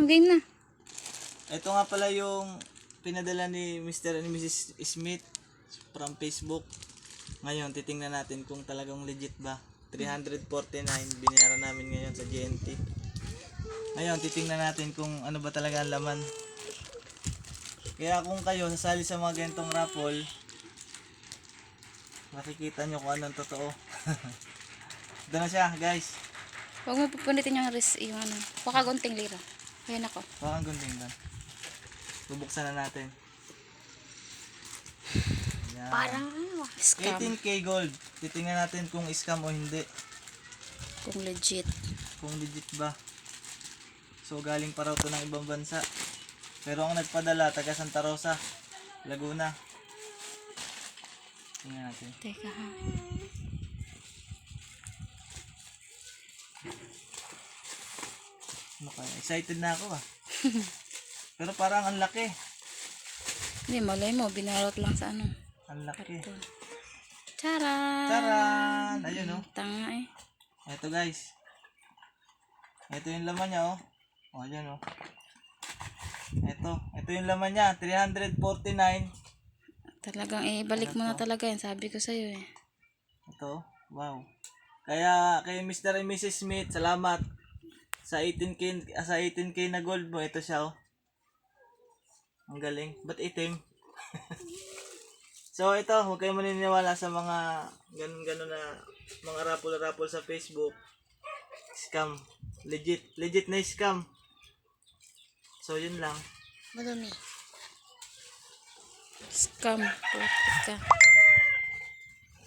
game na. Ito nga pala yung pinadala ni Mr. and Mrs. Smith from Facebook. Ngayon, titingnan natin kung talagang legit ba. 349 binayaran namin ngayon sa GNT. Ngayon, titingnan natin kung ano ba talaga ang laman. Kaya kung kayo sasali sa mga ganitong raffle, makikita nyo kung anong totoo. Ito na siya, guys. Huwag mo pupunitin yung yung ano. Pakagunting lira. Ayan ako. Baka gunting lang. Bubuksan na natin. Yan. Parang ano, scam. 18K gold. Titingnan natin kung scam o hindi. Kung legit. Kung legit ba. So galing pa raw to ng ibang bansa. Pero ang nagpadala taga Santa Rosa, Laguna. Tingnan natin. Teka ha. Ano kaya? Excited na ako ah. Pero parang ang laki. Hindi, malay mo. Binarot lang sa ano. Ang laki. Ito. Charan! Taran! Ayun oh. Tanga eh. Ito guys. Ito yung laman niya oh. O ayan oh. Ito yung laman niya. 349. Talagang ibalik mo na talaga yan. Sabi ko sa'yo eh. Ito. Wow. Kaya kay Mr. and Mrs. Smith, salamat sa 18K na gold mo. Ito siya oh. Ang galing. Ba't itim? So ito, huwag kayong maniniwala sa mga ganun-ganun na mga raffle sa Facebook. Scam. Legit na scam. So yun lang. Madumi. Scam. Putika.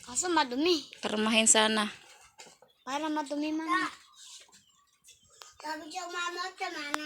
Kaso madumi. Karmahin sana. Para madumi man. Sabi siya mama at mama.